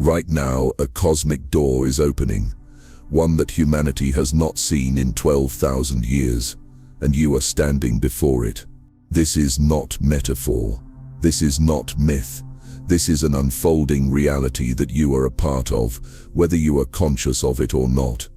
Right now, a cosmic door is opening, one that humanity has not seen in 12,000 years, and you are standing before it. This is not metaphor. This is not myth. This is an unfolding reality that you are a part of, whether you are conscious of it or not.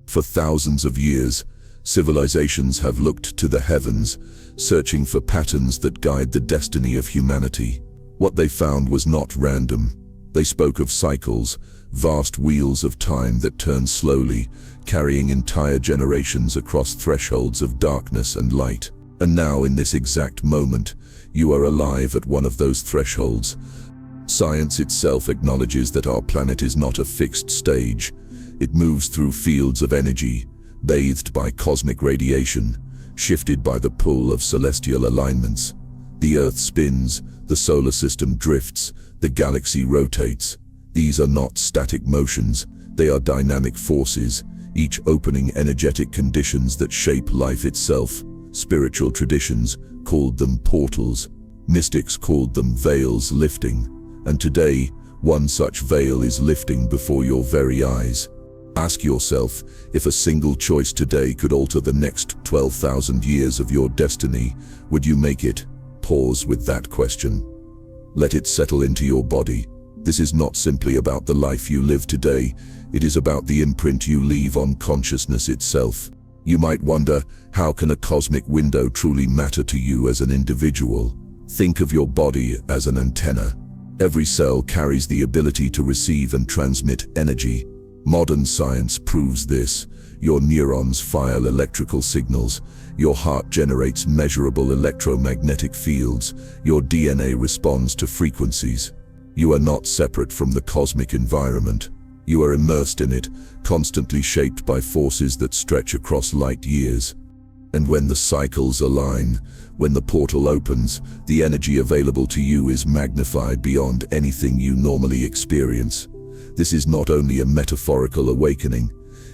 For thousands of years, civilizations have looked to the heavens, searching for patterns that guide the destiny of humanity. What they found was not random. They spoke of cycles, vast wheels of time that turn slowly, carrying entire generations across thresholds of darkness and light. And now, in this exact moment, you are alive at one of those thresholds. Science itself acknowledges that our planet is not a fixed stage. It moves through fields of energy, bathed by cosmic radiation, shifted by the pull of celestial alignments. The Earth spins, the solar system drifts, the galaxy rotates. These are not static motions, they are dynamic forces, each opening energetic conditions that shape life itself. Spiritual traditions called them portals, mystics called them veils lifting, and today, one such veil is lifting before your very eyes. Ask yourself, if a single choice today could alter the next 12,000 years of your destiny, would you make it? Pause with that question. Let it settle into your body. This is not simply about the life you live today, it is about the imprint you leave on consciousness itself. You might wonder, how can a cosmic window truly matter to you as an individual? Think of your body as an antenna. Every cell carries the ability to receive and transmit energy. Modern science proves this. Your neurons fire electrical signals, your heart generates measurable electromagnetic fields, your DNA responds to frequencies. You are not separate from the cosmic environment. You are immersed in it, constantly shaped by forces that stretch across light years. And when the cycles align, when the portal opens, the energy available to you is magnified beyond anything you normally experience. This is not only a metaphorical awakening,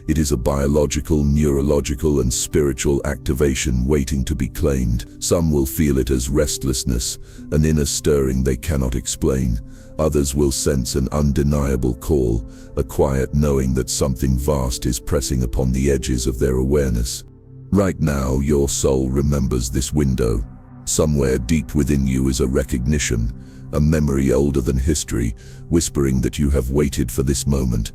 it is a biological, neurological, and spiritual activation waiting to be claimed. Some will feel it as restlessness, an inner stirring they cannot explain. Others will sense an undeniable call, a quiet knowing that something vast is pressing upon the edges of their awareness. Right now, your soul remembers this window. Somewhere deep within you is a recognition, a memory older than history, whispering that you have waited for this moment.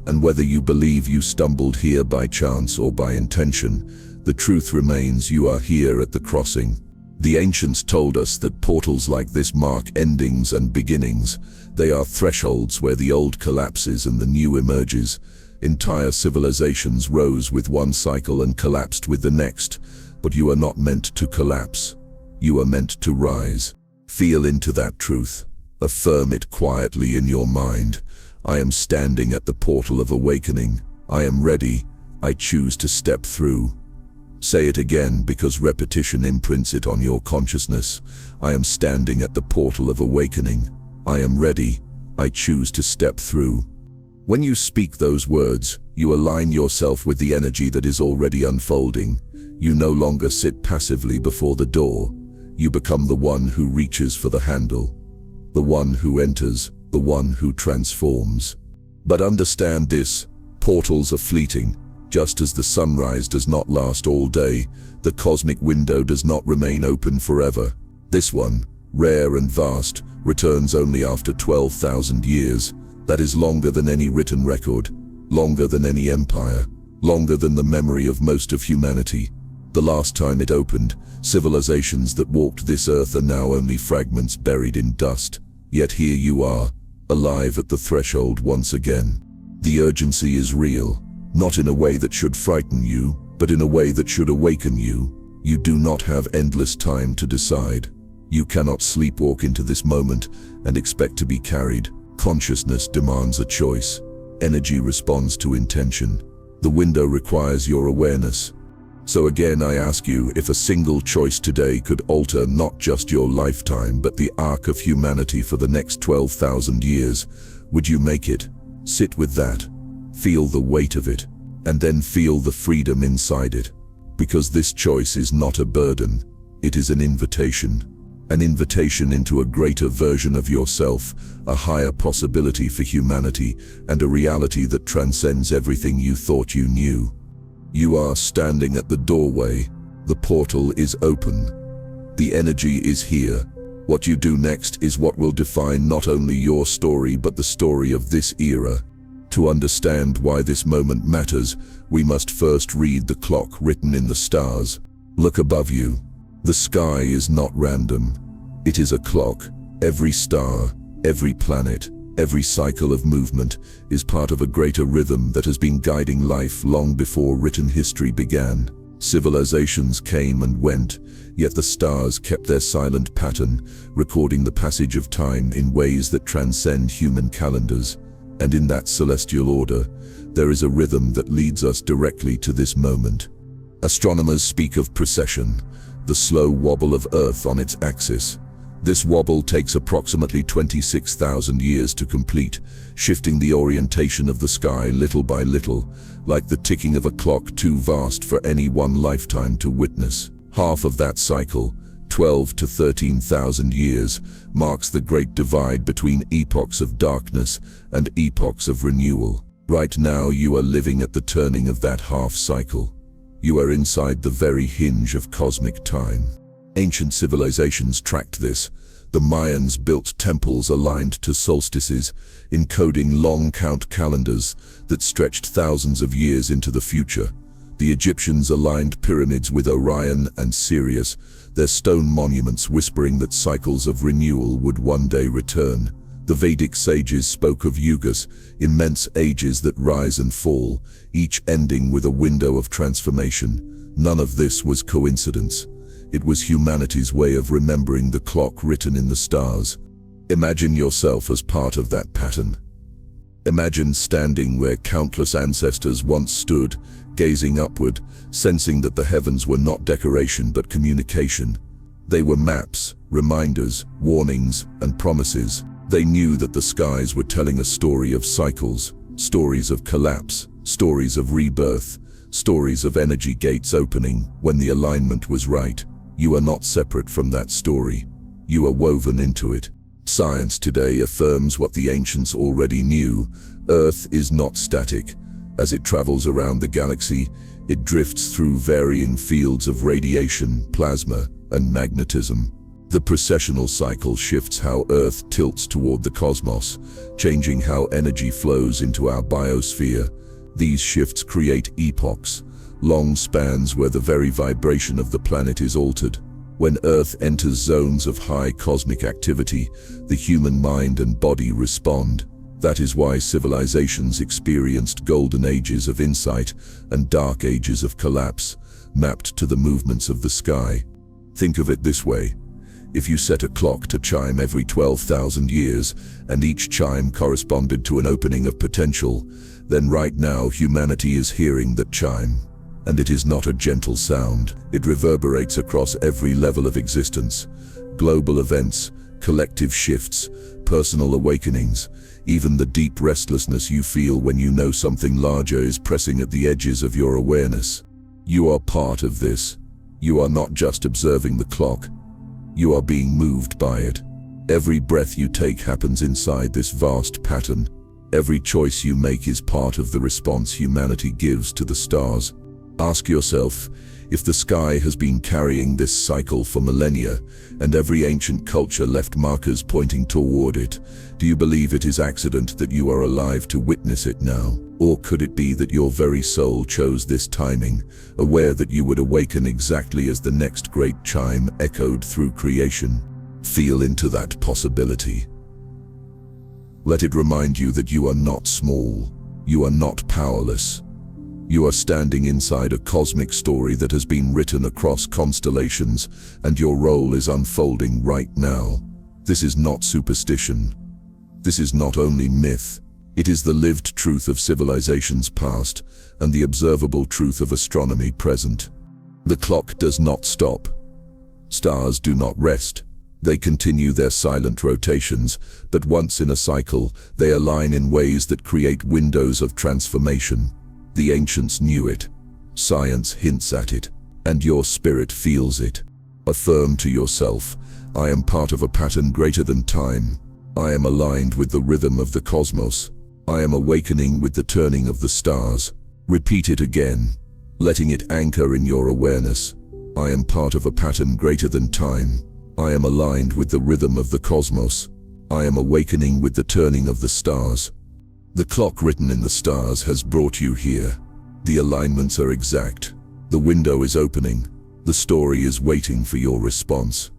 And whether you believe you stumbled here by chance or by intention, the truth remains you are here at the crossing. The ancients told us that portals like this mark endings and beginnings. They are thresholds where the old collapses and the new emerges. Entire civilizations rose with one cycle and collapsed with the next. But you are not meant to collapse. You are meant to rise. Feel into that truth. Affirm it quietly in your mind. I am standing at the portal of awakening. I am ready. I choose to step through. Say it again, because repetition imprints it on your consciousness. I am standing at the portal of awakening. I am ready. I choose to step through. When you speak those words, you align yourself with the energy that is already unfolding. You no longer sit passively before the door. You become the one who reaches for the handle, the one who enters, the one who transforms. But understand this, portals are fleeting. Just as the sunrise does not last all day, the cosmic window does not remain open forever. This one, rare and vast, returns only after 12,000 years. That is longer than any written record, longer than any empire, longer than the memory of most of humanity. The last time it opened, civilizations that walked this earth are now only fragments buried in dust. Yet here you are, alive at the threshold once again. The urgency is real, not in a way that should frighten you, but in a way that should awaken you. You do not have endless time to decide. You cannot sleepwalk into this moment and expect to be carried. Consciousness demands a choice. Energy responds to intention. The window requires your awareness. So again, I ask you, if a single choice today could alter not just your lifetime, but the arc of humanity for the next 12,000 years, would you make it? Sit with that. Feel the weight of it, and then feel the freedom inside it. Because this choice is not a burden, it is an invitation. an invitation into a greater version of yourself, a higher possibility for humanity, and a reality that transcends everything you thought you knew. You are standing at the doorway. The portal is open. The energy is here. What you do next is what will define not only your story but the story of this era. To understand why this moment matters, we must first read the clock written in the stars. Look above you. The sky is not random. It is a clock. Every star, every planet, every cycle of movement is part of a greater rhythm that has been guiding life long before written history began. Civilizations came and went, yet the stars kept their silent pattern, recording the passage of time in ways that transcend human calendars. And in that celestial order, there is a rhythm that leads us directly to this moment. Astronomers speak of precession, the slow wobble of Earth on its axis. This wobble takes approximately 26,000 years to complete, shifting the orientation of the sky little by little, like the ticking of a clock too vast for any one lifetime to witness. Half of that cycle, 12 to 13,000 years, marks the great divide between epochs of darkness and epochs of renewal. Right now you are living at the turning of that half cycle. You are inside the very hinge of cosmic time. Ancient civilizations tracked this. The Mayans built temples aligned to solstices, encoding long count calendars that stretched thousands of years into the future. The Egyptians aligned pyramids with Orion and Sirius, their stone monuments whispering that cycles of renewal would one day return. The Vedic sages spoke of yugas, immense ages that rise and fall, each ending with a window of transformation. None of this was coincidence. It was humanity's way of remembering the clock written in the stars. Imagine yourself as part of that pattern. Imagine standing where countless ancestors once stood, gazing upward, sensing that the heavens were not decoration but communication. They were maps, reminders, warnings, and promises. They knew that the skies were telling a story of cycles, stories of collapse, stories of rebirth, stories of energy gates opening when the alignment was right. You are not separate from that story. You are woven into it. Science today affirms what the ancients already knew. Earth is not static. As it travels around the galaxy, it drifts through varying fields of radiation, plasma, and magnetism. The precessional cycle shifts how Earth tilts toward the cosmos, changing how energy flows into our biosphere. These shifts create epochs, long spans where the very vibration of the planet is altered. When Earth enters zones of high cosmic activity, the human mind and body respond. That is why civilizations experienced golden ages of insight and dark ages of collapse, mapped to the movements of the sky. Think of it this way. If you set a clock to chime every 12,000 years, and each chime corresponded to an opening of potential, then right now humanity is hearing that chime. And it is not a gentle sound. It reverberates across every level of existence. Global events, collective shifts, personal awakenings, even the deep restlessness you feel when you know something larger is pressing at the edges of your awareness. You are part of this. You are not just observing the clock. You are being moved by it. Every breath you take happens inside this vast pattern. Every choice you make is part of the response humanity gives to the stars. Ask yourself, if the sky has been carrying this cycle for millennia, and every ancient culture left markers pointing toward it, do you believe it is accident that you are alive to witness it now? Or could it be that your very soul chose this timing, aware that you would awaken exactly as the next great chime echoed through creation? Feel into that possibility. Let it remind you that you are not small, you are not powerless. You are standing inside a cosmic story that has been written across constellations, and your role is unfolding right now. This is not superstition. This is not only myth. It is the lived truth of civilizations past and the observable truth of astronomy present. The clock does not stop. Stars do not rest. They continue their silent rotations, but once in a cycle, they align in ways that create windows of transformation. The ancients knew it. Science hints at it, and your spirit feels it. Affirm to yourself, I am part of a pattern greater than time. I am aligned with the rhythm of the cosmos. I am awakening with the turning of the stars. Repeat it again, letting it anchor in your awareness. I am part of a pattern greater than time. I am aligned with the rhythm of the cosmos. I am awakening with the turning of the stars. The clock written in the stars has brought you here. The alignments are exact. The window is opening. The story is waiting for your response.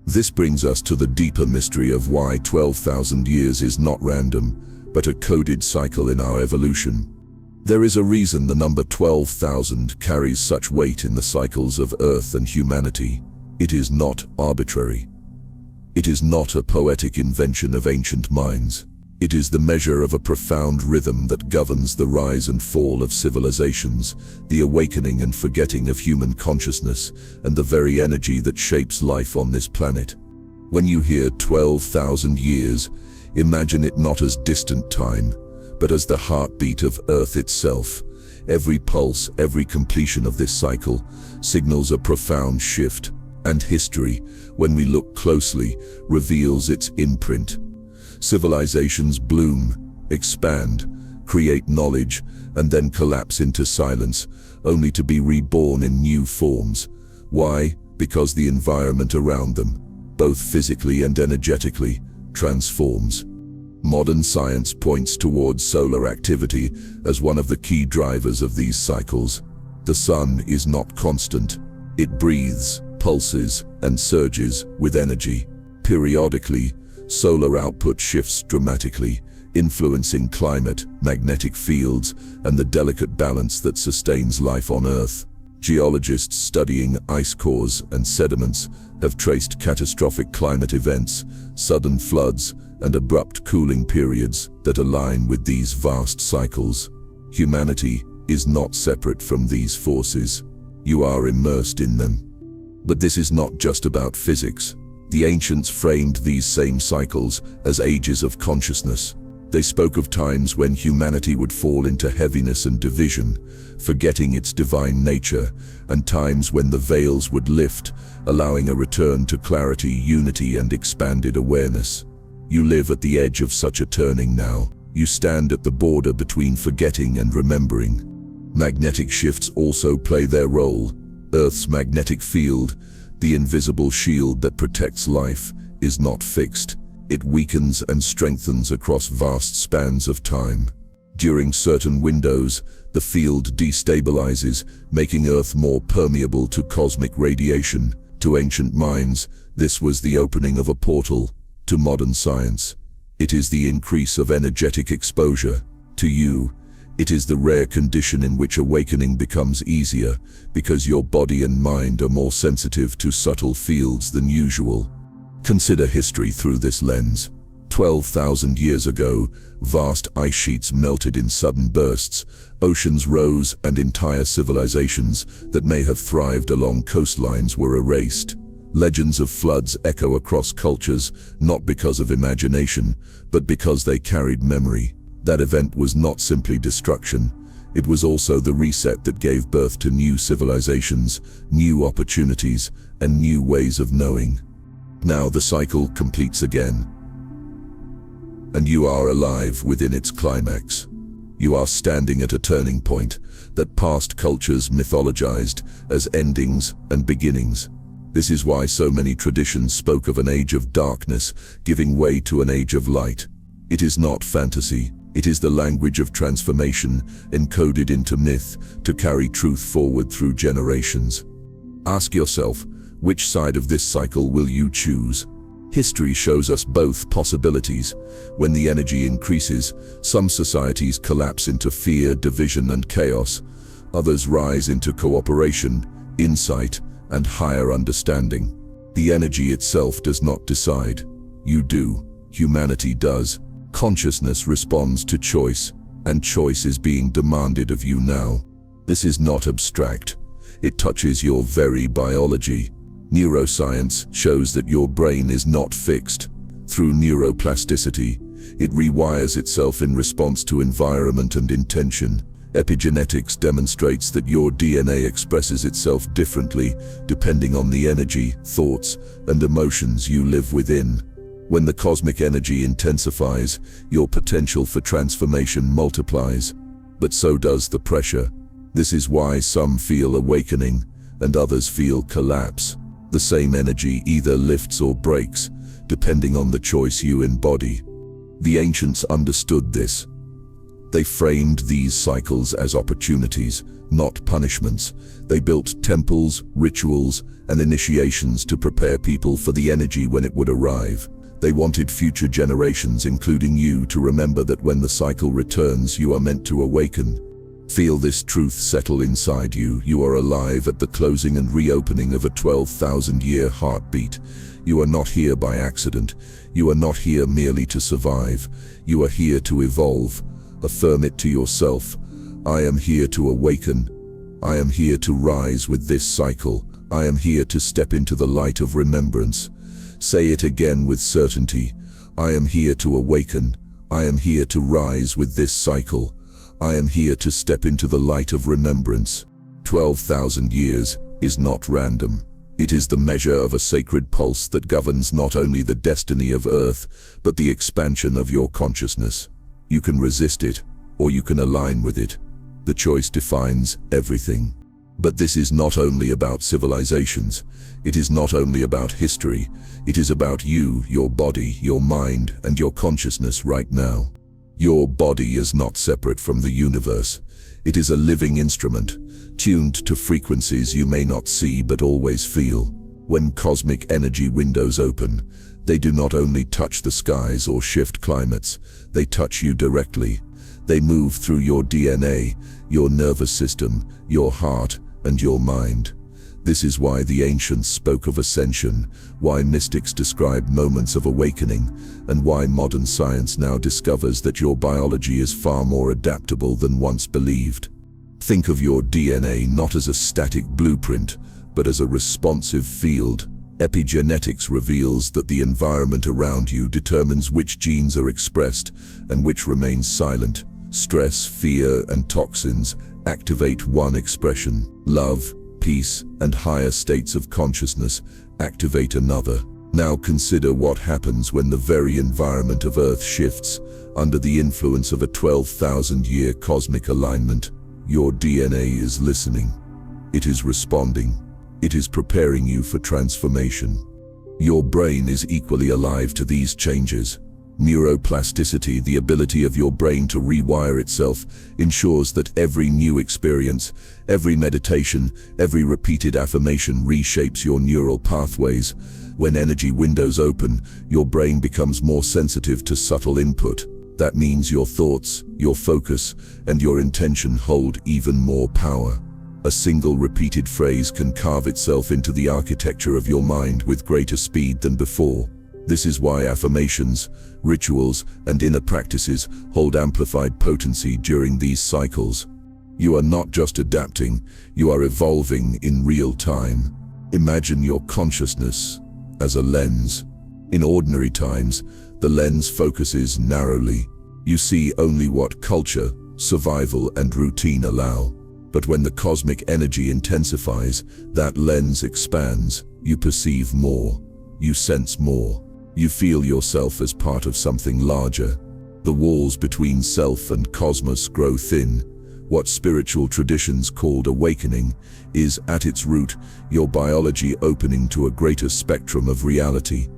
This brings us to the deeper mystery of why 12,000 years is not random, but a coded cycle in our evolution. There is a reason the number 12,000 carries such weight in the cycles of Earth and humanity. It is not arbitrary. It is not a poetic invention of ancient minds. It is the measure of a profound rhythm that governs the rise and fall of civilizations, the awakening and forgetting of human consciousness, and the very energy that shapes life on this planet. When you hear 12,000 years, imagine it not as distant time, but as the heartbeat of Earth itself. Every pulse, every completion of this cycle signals a profound shift, and history, when we look closely, reveals its imprint. Civilizations bloom, expand, create knowledge, and then collapse into silence, only to be reborn in new forms. Why? Because the environment around them, both physically and energetically, transforms. Modern science points towards solar activity as one of the key drivers of these cycles. The sun is not constant. It breathes, pulses, and surges with energy. Periodically, solar output shifts dramatically, influencing climate, magnetic fields, and the delicate balance that sustains life on Earth. Geologists studying ice cores and sediments have traced catastrophic climate events, sudden floods, and abrupt cooling periods that align with these vast cycles. Humanity is not separate from these forces. You are immersed in them. But this is not just about physics. The ancients framed these same cycles as ages of consciousness. They spoke of times when humanity would fall into heaviness and division, forgetting its divine nature, and times when the veils would lift, allowing a return to clarity, unity, and expanded awareness. You live at the edge of such a turning now. You stand at the border between forgetting and remembering. Magnetic shifts also play their role. Earth's magnetic field, the invisible shield that protects life, is not fixed. It weakens and strengthens across vast spans of time. During certain windows, the field destabilizes, making Earth more permeable to cosmic radiation. To ancient minds, this was the opening of a portal. To modern science, it is the increase of energetic exposure. To you, it is the rare condition in which awakening becomes easier, because your body and mind are more sensitive to subtle fields than usual. Consider history through this lens. 12,000 years ago, vast ice sheets melted in sudden bursts, oceans rose, and entire civilizations that may have thrived along coastlines were erased. Legends of floods echo across cultures, not because of imagination, but because they carried memory. That event was not simply destruction. It was also the reset that gave birth to new civilizations, new opportunities, and new ways of knowing. Now the cycle completes again, and you are alive within its climax. You are standing at a turning point that past cultures mythologized as endings and beginnings. This is why so many traditions spoke of an age of darkness giving way to an age of light. It is not fantasy. It is the language of transformation encoded into myth to carry truth forward through generations. Ask yourself, which side of this cycle will you choose? History shows us both possibilities. When the energy increases, some societies collapse into fear, division, and chaos. Others rise into cooperation, insight, and higher understanding. The energy itself does not decide. You do. Humanity does. Consciousness responds to choice, and choice is being demanded of you now. This is not abstract. It touches your very biology. Neuroscience shows that your brain is not fixed. Through neuroplasticity, it rewires itself in response to environment and intention. Epigenetics demonstrates that your DNA expresses itself differently depending on the energy, thoughts, and emotions you live within. When the cosmic energy intensifies, your potential for transformation multiplies, but so does the pressure. This is why some feel awakening and others feel collapse. The same energy either lifts or breaks, depending on the choice you embody. The ancients understood this. They framed these cycles as opportunities, not punishments. They built temples, rituals, and initiations to prepare people for the energy when it would arrive. They wanted future generations, including you, to remember that when the cycle returns, you are meant to awaken. Feel this truth settle inside you. You are alive at the closing and reopening of a 12,000-year heartbeat. You are not here by accident. You are not here merely to survive. You are here to evolve. Affirm it to yourself. I am here to awaken. I am here to rise with this cycle. I am here to step into the light of remembrance. Say it again with certainty. I am here to awaken. I am here to rise with this cycle. I am here to step into the light of remembrance. 12,000 years is not random. It is the measure of a sacred pulse that governs not only the destiny of Earth, but the expansion of your consciousness. You can resist it, or you can align with it. The choice defines everything. But this is not only about civilizations. It is not only about history. It is about you, your body, your mind, and your consciousness right now. Your body is not separate from the universe. It is a living instrument, tuned to frequencies you may not see but always feel. When cosmic energy windows open, they do not only touch the skies or shift climates, they touch you directly. They move through your DNA, your nervous system, your heart, and your mind. This is why the ancients spoke of ascension, why mystics describe moments of awakening, and why modern science now discovers that your biology is far more adaptable than once believed. Think of your DNA not as a static blueprint, but as a responsive field. Epigenetics reveals that the environment around you determines which genes are expressed and which remain silent. Stress, fear, and toxins activate one expression. Love, peace, and higher states of consciousness activate another. Now consider what happens when the very environment of Earth shifts under the influence of a 12,000-year cosmic alignment. Your DNA is listening. It is responding. It is preparing you for transformation. Your brain is equally alive to these changes. Neuroplasticity, the ability of your brain to rewire itself, ensures that every new experience, every meditation, every repeated affirmation reshapes your neural pathways. When energy windows open, your brain becomes more sensitive to subtle input. That means your thoughts, your focus, and your intention hold even more power. A single repeated phrase can carve itself into the architecture of your mind with greater speed than before. This is why affirmations, rituals, and inner practices hold amplified potency during these cycles. You are not just adapting, you are evolving in real time. Imagine your consciousness as a lens. In ordinary times, the lens focuses narrowly. You see only what culture, survival, and routine allow. But when the cosmic energy intensifies, that lens expands. You perceive more. You sense more. You feel yourself as part of something larger. The walls between self and cosmos grow thin. What spiritual traditions called awakening is, at its root, your biology opening to a greater spectrum of reality.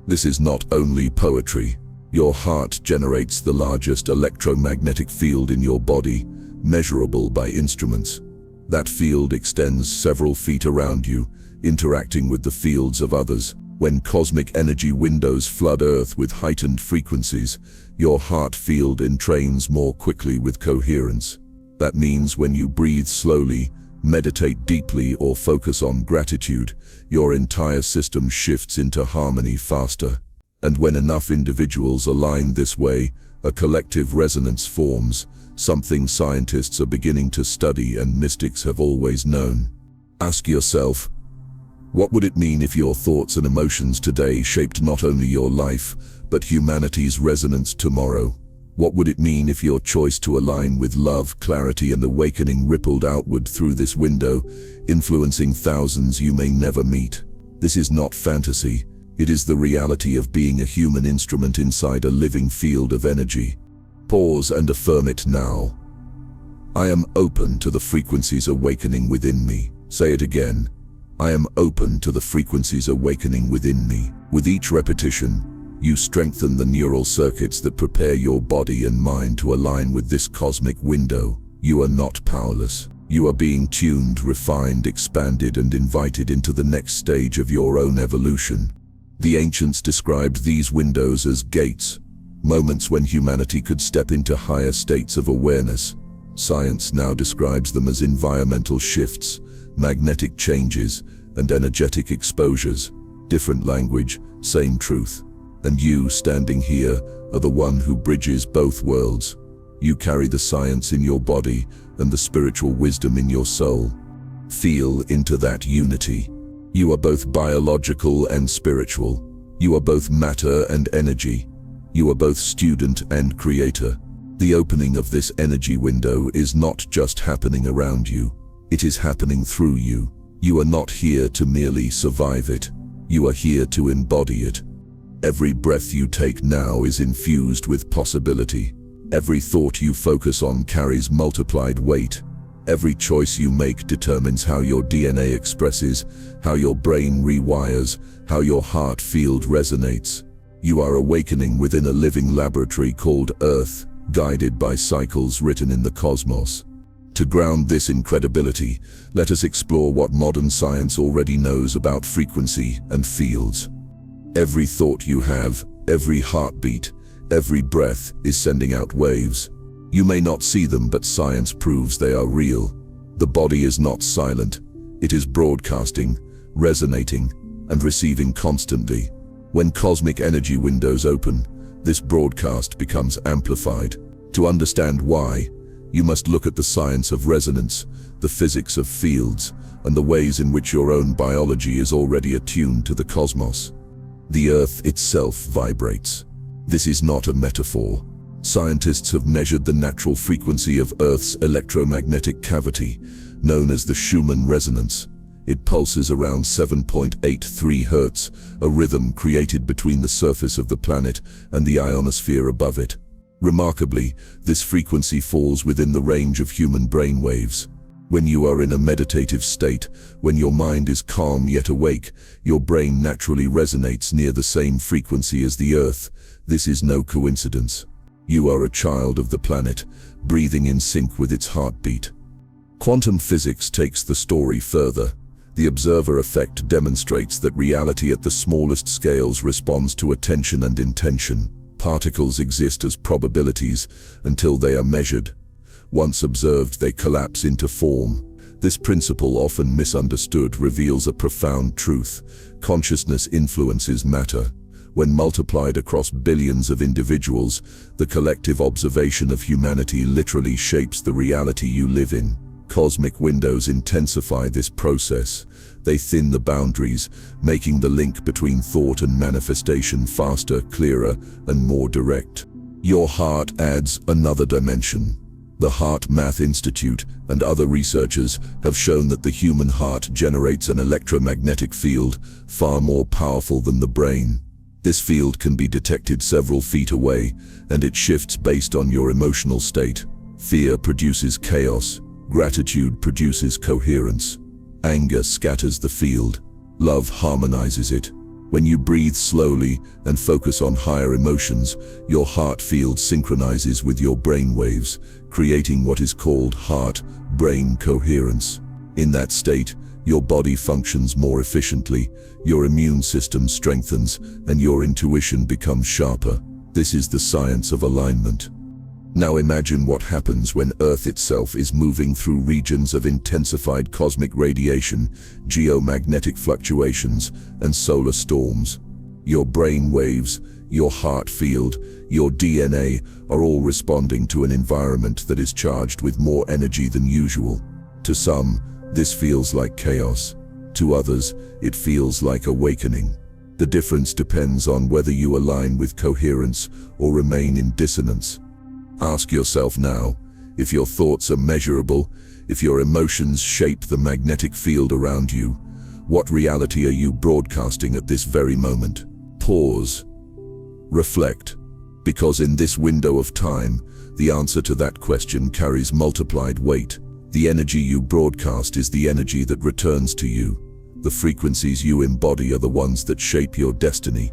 This is not only poetry. Your heart generates the largest electromagnetic field in your body, measurable by instruments. That field extends several feet around you, interacting with the fields of others. When cosmic energy windows flood Earth with heightened frequencies, your heart field entrains more quickly with coherence. That means when you breathe slowly, meditate deeply, or focus on gratitude, your entire system shifts into harmony faster. And when enough individuals align this way, a collective resonance forms, something scientists are beginning to study and mystics have always known. Ask yourself, what would it mean if your thoughts and emotions today shaped not only your life, but humanity's resonance tomorrow? What would it mean if your choice to align with love, clarity, and awakening rippled outward through this window, influencing thousands you may never meet? This is not fantasy. It is the reality of being a human instrument inside a living field of energy. Pause and affirm it now. I am open to the frequencies awakening within me. Say it again. I am open to the frequencies awakening within me. With each repetition, you strengthen the neural circuits that prepare your body and mind to align with this cosmic window. You are not powerless. You are being tuned, refined, expanded, and invited into the next stage of your own evolution. The ancients described these windows as gates, moments when humanity could step into higher states of awareness. Science now describes them as environmental shifts, magnetic changes, and energetic exposures. Different language, same truth. And you, standing here, are the one who bridges both worlds. You carry the science in your body and the spiritual wisdom in your soul. Feel into that unity. You are both biological and spiritual. You are both matter and energy. You are both student and creator. The opening of this energy window is not just happening around you. It is happening through you. You are not here to merely survive it. You are here to embody it. Every breath you take now is infused with possibility. Every thought you focus on carries multiplied weight. Every choice you make determines how your DNA expresses, how your brain rewires, how your heart field resonates. You are awakening within a living laboratory called Earth, guided by cycles written in the cosmos. To ground this incredibility, let us explore what modern science already knows about frequency and fields. Every thought you have, every heartbeat, every breath is sending out waves. You may not see them, but science proves they are real. The body is not silent. It is broadcasting, resonating, and receiving constantly. When cosmic energy windows open, this broadcast becomes amplified. To understand why, you must look at the science of resonance, the physics of fields, and the ways in which your own biology is already attuned to the cosmos. The Earth itself vibrates. This is not a metaphor. Scientists have measured the natural frequency of Earth's electromagnetic cavity, known as the Schumann resonance. It pulses around 7.83 Hertz, a rhythm created between the surface of the planet and the ionosphere above it. Remarkably, this frequency falls within the range of human brain waves. When you are in a meditative state, when your mind is calm yet awake, your brain naturally resonates near the same frequency as the Earth. This is no coincidence. You are a child of the planet, breathing in sync with its heartbeat. Quantum physics takes the story further. The observer effect demonstrates that reality at the smallest scales responds to attention and intention. Particles exist as probabilities until they are measured. Once observed, they collapse into form. This principle, often misunderstood, reveals a profound truth. Consciousness influences matter. When multiplied across billions of individuals, the collective observation of humanity literally shapes the reality you live in. Cosmic windows intensify this process. They thin the boundaries, making the link between thought and manifestation faster, clearer, and more direct. Your heart adds another dimension. The Heart Math Institute and other researchers have shown that the human heart generates an electromagnetic field far more powerful than the brain. This field can be detected several feet away, and it shifts based on your emotional state. Fear produces chaos. Gratitude produces coherence. Anger scatters the field. Love harmonizes it. When you breathe slowly and focus on higher emotions, your heart field synchronizes with your brain waves, creating what is called heart-brain coherence. In that state, your body functions more efficiently, your immune system strengthens, and your intuition becomes sharper. This is the science of alignment. Now imagine what happens when Earth itself is moving through regions of intensified cosmic radiation, geomagnetic fluctuations, and solar storms. Your brain waves, your heart field, your DNA are all responding to an environment that is charged with more energy than usual. To some, this feels like chaos. To others, it feels like awakening. The difference depends on whether you align with coherence or remain in dissonance. Ask yourself now, if your thoughts are measurable, if your emotions shape the magnetic field around you, what reality are you broadcasting at this very moment? Pause. Reflect. Because in this window of time, the answer to that question carries multiplied weight. The energy you broadcast is the energy that returns to you. The frequencies you embody are the ones that shape your destiny.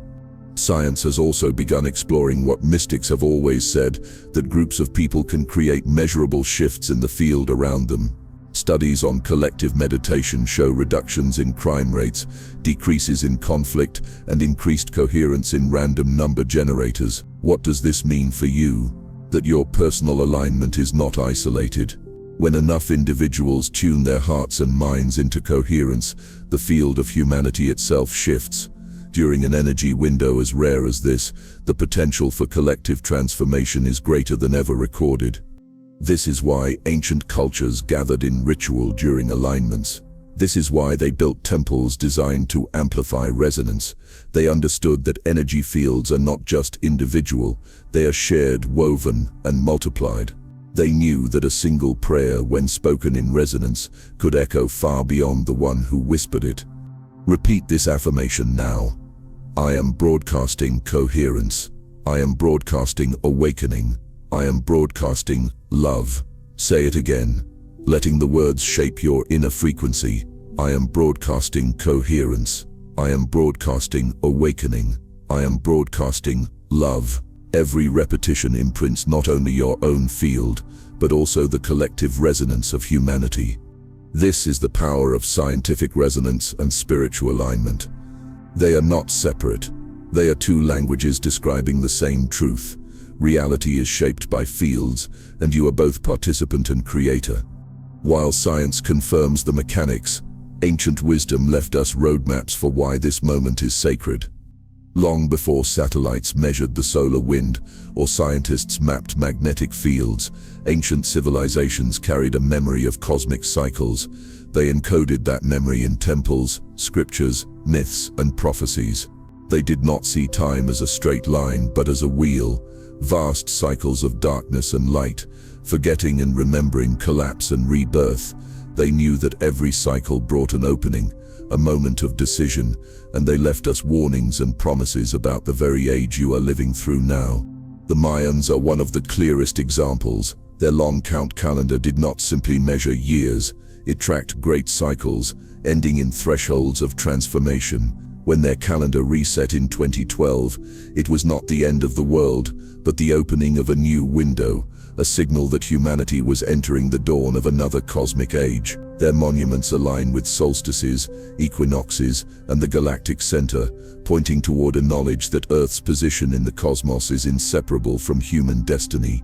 Science has also begun exploring what mystics have always said, that groups of people can create measurable shifts in the field around them. Studies on collective meditation show reductions in crime rates, decreases in conflict, and increased coherence in random number generators. What does this mean for you? That your personal alignment is not isolated. When enough individuals tune their hearts and minds into coherence, the field of humanity itself shifts. During an energy window as rare as this, the potential for collective transformation is greater than ever recorded. This is why ancient cultures gathered in ritual during alignments. This is why they built temples designed to amplify resonance. They understood that energy fields are not just individual, they are shared, woven, and multiplied. They knew that a single prayer, when spoken in resonance, could echo far beyond the one who whispered it. Repeat this affirmation now. I am broadcasting coherence. I am broadcasting awakening. I am broadcasting love. Say it again, letting the words shape your inner frequency. I am broadcasting coherence. I am broadcasting awakening. I am broadcasting love. Every repetition imprints not only your own field, but also the collective resonance of humanity. This is the power of scientific resonance and spiritual alignment. They are not separate. They are two languages describing the same truth. Reality is shaped by fields, and you are both participant and creator. While science confirms the mechanics, ancient wisdom left us roadmaps for why this moment is sacred. Long before satellites measured the solar wind or scientists mapped magnetic fields, ancient civilizations carried a memory of cosmic cycles. They encoded that memory in temples, scriptures, myths, and prophecies. They did not see time as a straight line, but as a wheel, vast cycles of darkness and light, forgetting and remembering collapse and rebirth. They knew that every cycle brought an opening, a moment of decision, and they left us warnings and promises about the very age you are living through now. The Mayans are one of the clearest examples. Their long count calendar did not simply measure years, it tracked great cycles, ending in thresholds of transformation. When their calendar reset in 2012, it was not the end of the world, but the opening of a new window, a signal that humanity was entering the dawn of another cosmic age. Their monuments align with solstices, equinoxes, and the galactic center, pointing toward a knowledge that Earth's position in the cosmos is inseparable from human destiny.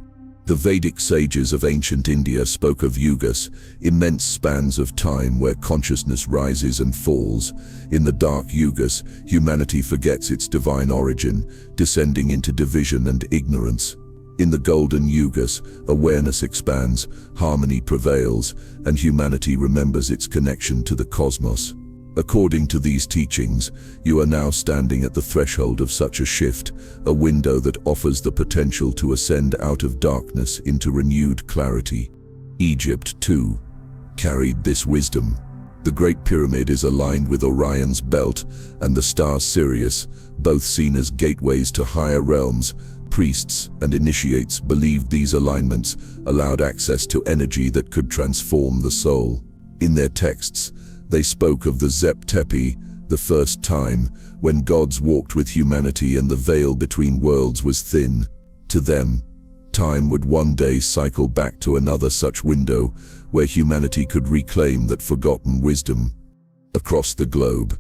The Vedic sages of ancient India spoke of yugas, immense spans of time where consciousness rises and falls. In the dark yugas, humanity forgets its divine origin, descending into division and ignorance. In the golden yugas, awareness expands, harmony prevails, and humanity remembers its connection to the cosmos. According to these teachings, you are now standing at the threshold of such a shift, a window that offers the potential to ascend out of darkness into renewed clarity. Egypt, too, carried this wisdom. The Great Pyramid is aligned with Orion's belt and the star Sirius, both seen as gateways to higher realms. Priests and initiates believed these alignments allowed access to energy that could transform the soul. In their texts, they spoke of the Zep Tepi, the first time, when gods walked with humanity and the veil between worlds was thin. To them, time would one day cycle back to another such window, where humanity could reclaim that forgotten wisdom. Across the globe,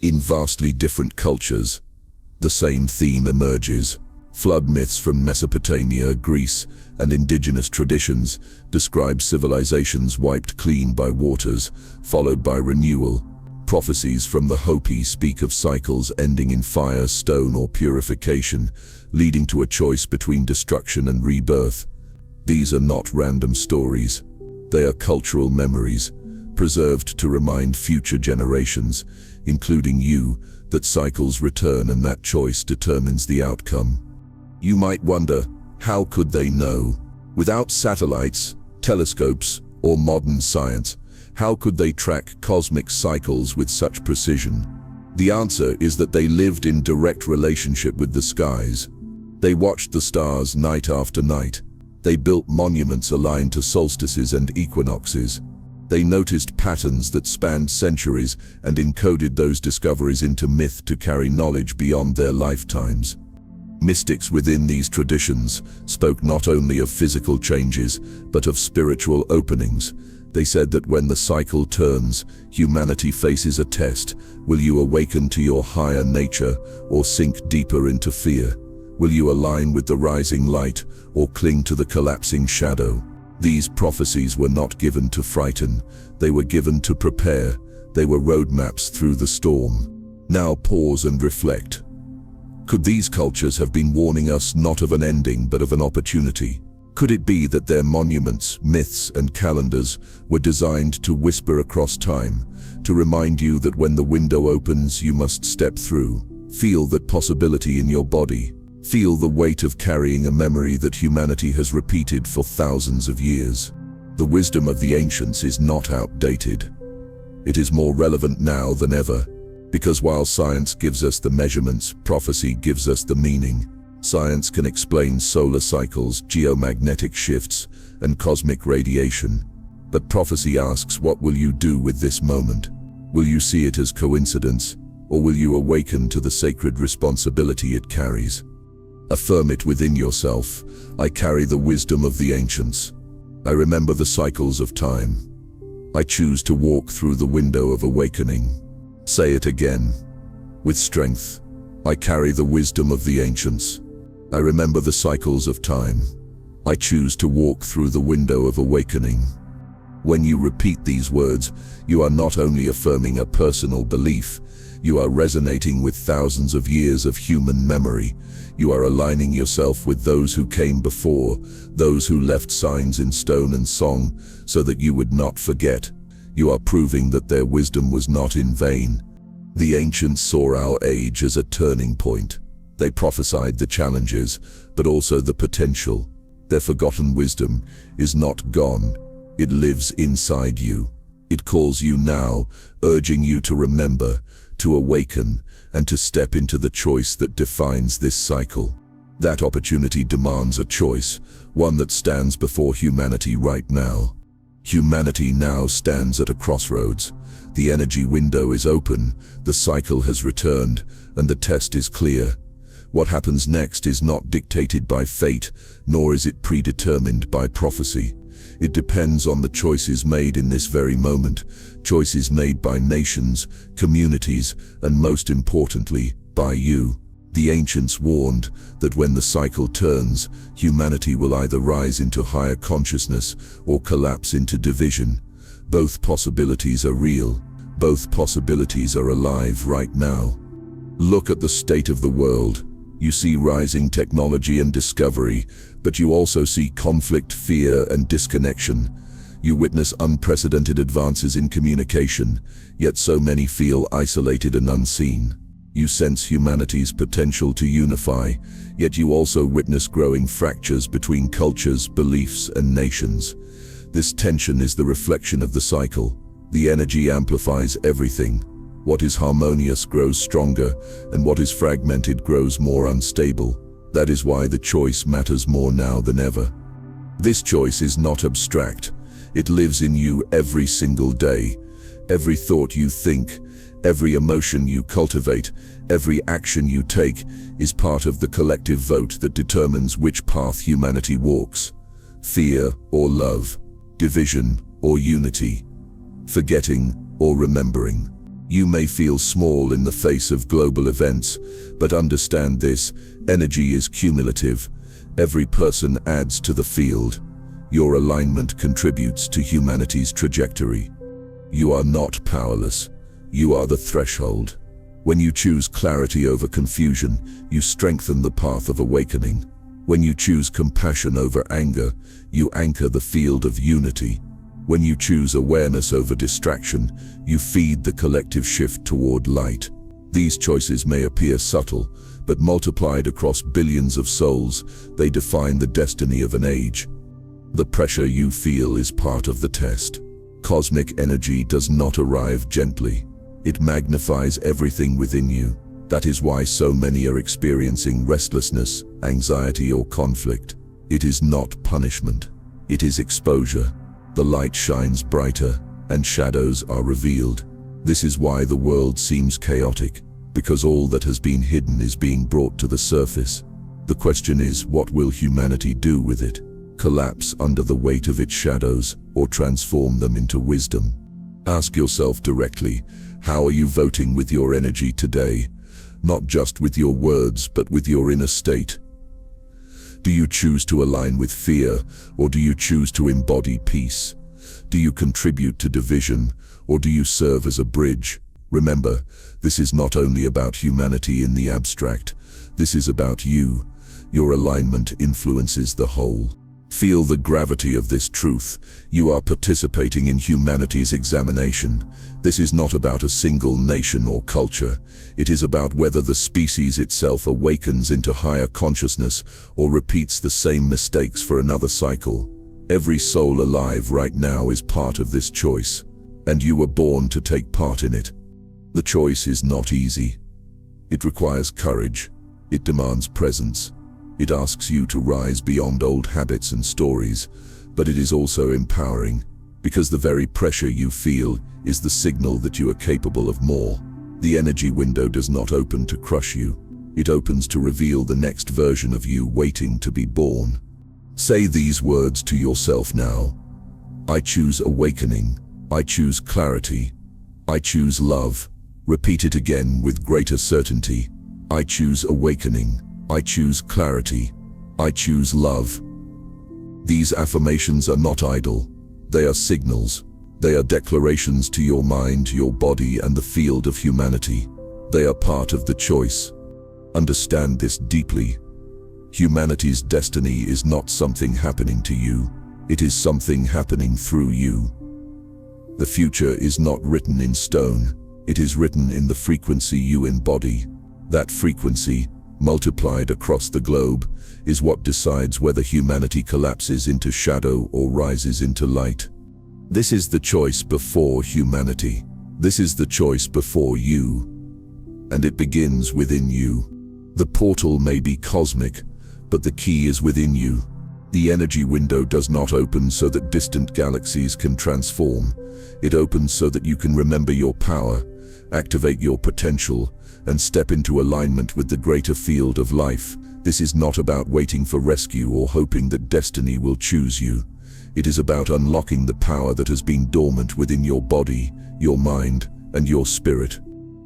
in vastly different cultures, the same theme emerges. Flood myths from Mesopotamia, Greece, and indigenous traditions describe civilizations wiped clean by waters, followed by renewal. Prophecies from the Hopi speak of cycles ending in fire, stone, or purification, leading to a choice between destruction and rebirth. These are not random stories. They are cultural memories, preserved to remind future generations, including you, that cycles return and that choice determines the outcome. You might wonder, How could they know? Without satellites, telescopes, or modern science, how could they track cosmic cycles with such precision? The answer is that they lived in direct relationship with the skies. They watched the stars night after night. They built monuments aligned to solstices and equinoxes. They noticed patterns that spanned centuries and encoded those discoveries into myth to carry knowledge beyond their lifetimes. Mystics within these traditions spoke not only of physical changes, but of spiritual openings. They said that when the cycle turns, humanity faces a test. Will you awaken to your higher nature or sink deeper into fear? Will you align with the rising light or cling to the collapsing shadow? These prophecies were not given to frighten, they were given to prepare. They were roadmaps through the storm. Now pause and reflect. Could these cultures have been warning us not of an ending but of an opportunity? Could it be that their monuments, myths, and calendars were designed to whisper across time, to remind you that when the window opens, you must step through? Feel that possibility in your body. Feel the weight of carrying a memory that humanity has repeated for thousands of years. The wisdom of the ancients is not outdated. It is more relevant now than ever, because while science gives us the measurements, prophecy gives us the meaning. Science can explain solar cycles, geomagnetic shifts, and cosmic radiation. But prophecy asks, what will you do with this moment? Will you see it as coincidence, or will you awaken to the sacred responsibility it carries? Affirm it within yourself. I carry the wisdom of the ancients. I remember the cycles of time. I choose to walk through the window of awakening. Say it again, with strength. I carry the wisdom of the ancients. I remember the cycles of time. I choose to walk through the window of awakening. When you repeat these words, you are not only affirming a personal belief, you are resonating with thousands of years of human memory. You are aligning yourself with those who came before, those who left signs in stone and song, so that you would not forget. You are proving that their wisdom was not in vain. The ancients saw our age as a turning point. They prophesied the challenges, but also the potential. Their forgotten wisdom is not gone. It lives inside you. It calls you now, urging you to remember, to awaken, and to step into the choice that defines this cycle. That opportunity demands a choice, one that stands before humanity right now. Humanity now stands at a crossroads. The energy window is open, the cycle has returned, and the test is clear. What happens next is not dictated by fate, nor is it predetermined by prophecy. It depends on the choices made in this very moment, choices made by nations, communities, and most importantly, by you. The ancients warned that when the cycle turns, humanity will either rise into higher consciousness or collapse into division. Both possibilities are real. Both possibilities are alive right now. Look at the state of the world. You see rising technology and discovery, but you also see conflict, fear, and disconnection. You witness unprecedented advances in communication, yet so many feel isolated and unseen. You sense humanity's potential to unify, yet you also witness growing fractures between cultures, beliefs, and nations. This tension is the reflection of the cycle. The energy amplifies everything. What is harmonious grows stronger, and what is fragmented grows more unstable. That is why the choice matters more now than ever. This choice is not abstract. It lives in you every single day. Every thought you think, every emotion you cultivate, every action you take is part of the collective vote that determines which path humanity walks. Fear or love, division or unity, forgetting or remembering. You may feel small in the face of global events, but understand this: energy is cumulative. Every person adds to the field. Your alignment contributes to humanity's trajectory. You are not powerless. You are the threshold. When you choose clarity over confusion, you strengthen the path of awakening. When you choose compassion over anger, you anchor the field of unity. When you choose awareness over distraction, you feed the collective shift toward light. These choices may appear subtle, but multiplied across billions of souls, they define the destiny of an age. The pressure you feel is part of the test. Cosmic energy does not arrive gently. It magnifies everything within you. That is why so many are experiencing restlessness, anxiety, or conflict. It is not punishment. It is exposure. The light shines brighter, and shadows are revealed. This is why the world seems chaotic, because all that has been hidden is being brought to the surface. The question is, what will humanity do with it? Collapse under the weight of its shadows, or transform them into wisdom? Ask yourself directly, how are you voting with your energy today? Not just with your words, but with your inner state. Do you choose to align with fear, or do you choose to embody peace? Do you contribute to division, or do you serve as a bridge? Remember, this is not only about humanity in the abstract. This is about you. Your alignment influences the whole. Feel the gravity of this truth. You are participating in humanity's examination. This is not about a single nation or culture. It is about whether the species itself awakens into higher consciousness or repeats the same mistakes for another cycle. Every soul alive right now is part of this choice, and you were born to take part in it. The choice is not easy. It requires courage. It demands presence. It asks you to rise beyond old habits and stories, but it is also empowering, because the very pressure you feel is the signal that you are capable of more. The energy window does not open to crush you. It opens to reveal the next version of you waiting to be born. Say these words to yourself now. I choose awakening. I choose clarity. I choose love. Repeat it again with greater certainty. I choose awakening. I choose clarity. I choose love. These affirmations are not idle. They are signals. They are declarations to your mind, your body, and the field of humanity. They are part of the choice. Understand this deeply. Humanity's destiny is not something happening to you. It is something happening through you. The future is not written in stone. It is written in the frequency you embody. That frequency, multiplied across the globe, is what decides whether humanity collapses into shadow or rises into light. This is the choice before humanity. This is the choice before you. And it begins within you. The portal may be cosmic, but the key is within you. The energy window does not open so that distant galaxies can transform. It opens so that you can remember your power, activate your potential, and step into alignment with the greater field of life. This is not about waiting for rescue or hoping that destiny will choose you. It is about unlocking the power that has been dormant within your body, your mind, and your spirit.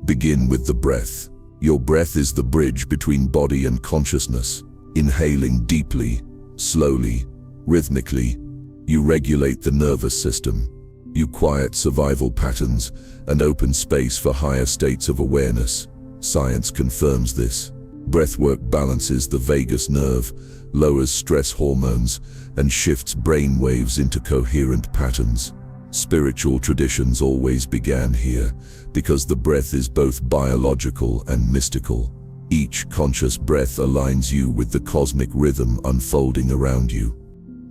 Begin with the breath. Your breath is the bridge between body and consciousness. Inhaling deeply, slowly, rhythmically, you regulate the nervous system. You quiet survival patterns and open space for higher states of awareness. Science confirms this. Breathwork balances the vagus nerve, lowers stress hormones, and shifts brain waves into coherent patterns. Spiritual traditions always began here, because the breath is both biological and mystical. Each conscious breath aligns you with the cosmic rhythm unfolding around you.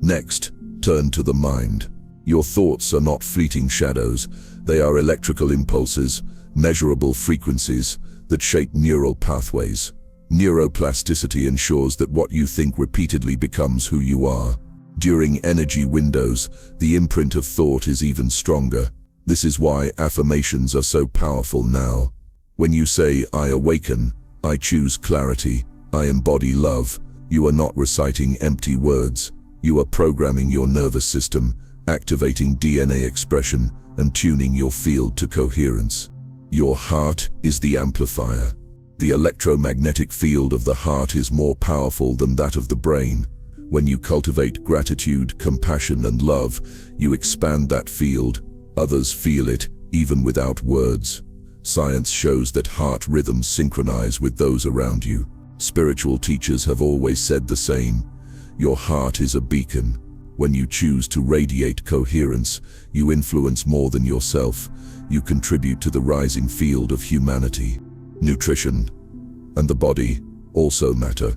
Next, turn to the mind. Your thoughts are not fleeting shadows. They are electrical impulses, measurable frequencies that shape neural pathways. Neuroplasticity ensures that what you think repeatedly becomes who you are. During energy windows, the imprint of thought is even stronger. This is why affirmations are so powerful now. When you say, I awaken, I choose clarity, I embody love, you are not reciting empty words. You are programming your nervous system, activating DNA expression, and tuning your field to coherence. Your heart is the amplifier. The electromagnetic field of the heart is more powerful than that of the brain. When you cultivate gratitude, compassion, and love, you expand that field. Others feel it, even without words. Science shows that heart rhythms synchronize with those around you. Spiritual teachers have always said the same. Your heart is a beacon. When you choose to radiate coherence, you influence more than yourself. You contribute to the rising field of humanity. Nutrition and the body. also matter.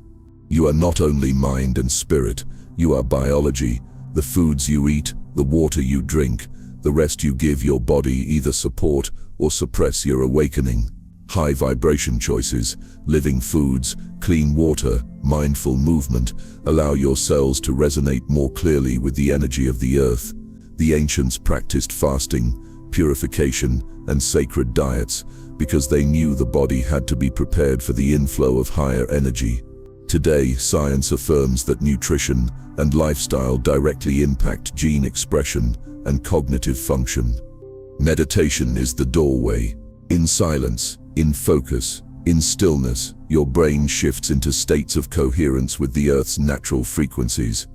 You are not only mind and spirit, you are biology. The foods you eat, the water you drink, the rest you give your body either support or suppress your awakening. High vibration choices, living foods, clean water, mindful movement allow your cells to resonate more clearly with the energy of the earth. The ancients practiced fasting, purification, and sacred diets because they knew the body had to be prepared for the inflow of higher energy. Today, science affirms that nutrition and lifestyle directly impact gene expression and cognitive function. Meditation is the doorway. In silence, in focus, in stillness, your brain shifts into states of coherence with the Earth's natural frequencies.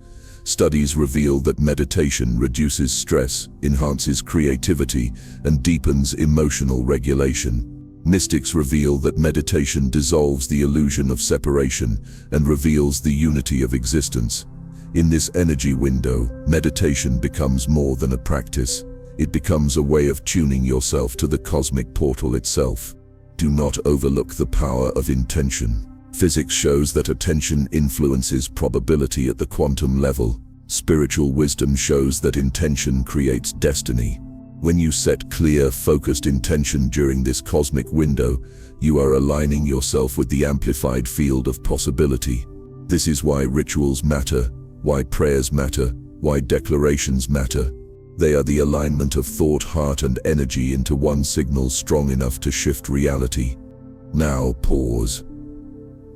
Studies reveal that meditation reduces stress, enhances creativity, and deepens emotional regulation. Mystics reveal that meditation dissolves the illusion of separation and reveals the unity of existence. In this energy window, meditation becomes more than a practice. It becomes a way of tuning yourself to the cosmic portal itself. Do not overlook the power of intention. Physics shows that attention influences probability at the quantum level. Spiritual wisdom shows that intention creates destiny. When you set clear, focused intention during this cosmic window, you are aligning yourself with the amplified field of possibility. This is why rituals matter, why prayers matter, why declarations matter. They are the alignment of thought, heart, and energy into one signal strong enough to shift reality. Now pause.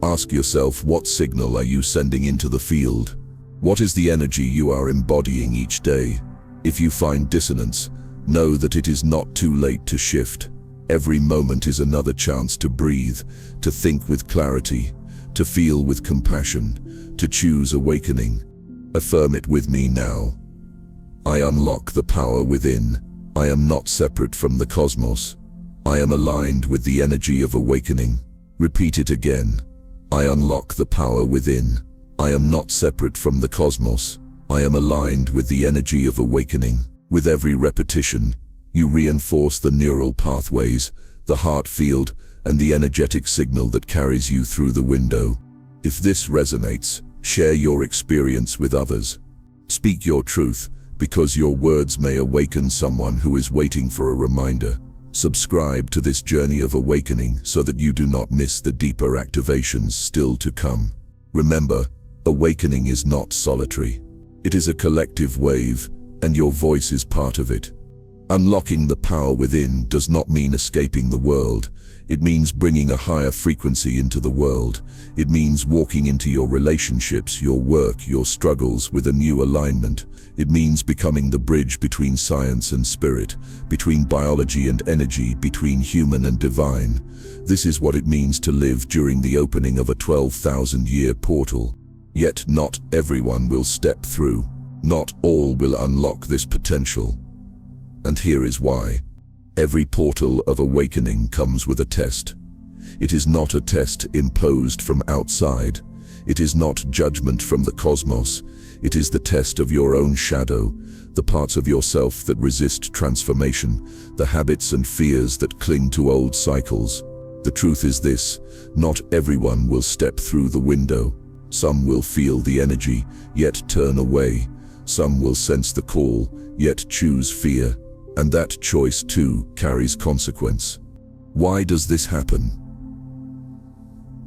Ask yourself, what signal are you sending into the field? What is the energy you are embodying each day? If you find dissonance, know that it is not too late to shift. Every moment is another chance to breathe, to think with clarity, to feel with compassion, to choose awakening. Affirm it with me now. I unlock the power within. I am not separate from the cosmos. I am aligned with the energy of awakening. Repeat it again. I unlock the power within. I am not separate from the cosmos. I am aligned with the energy of awakening. With every repetition, you reinforce the neural pathways, the heart field, and the energetic signal that carries you through the window. If this resonates, share your experience with others. Speak your truth, because your words may awaken someone who is waiting for a reminder. Subscribe to this journey of awakening so that you do not miss the deeper activations still to come. Remember, awakening is not solitary. It is a collective wave, and your voice is part of it. Unlocking the power within does not mean escaping the world. It means bringing a higher frequency into the world. It means walking into your relationships, your work, your struggles with a new alignment. It means becoming the bridge between science and spirit, between biology and energy, between human and divine. This is what it means to live during the opening of a 12,000-year portal. Yet not everyone will step through. Not all will unlock this potential. And here is why. Every portal of awakening comes with a test. It is not a test imposed from outside. It is not judgment from the cosmos. It is the test of your own shadow, the parts of yourself that resist transformation, the habits and fears that cling to old cycles. The truth is this: not everyone will step through the window. Some will feel the energy, yet turn away. Some will sense the call, yet choose fear. And that choice too carries consequence. Why does this happen?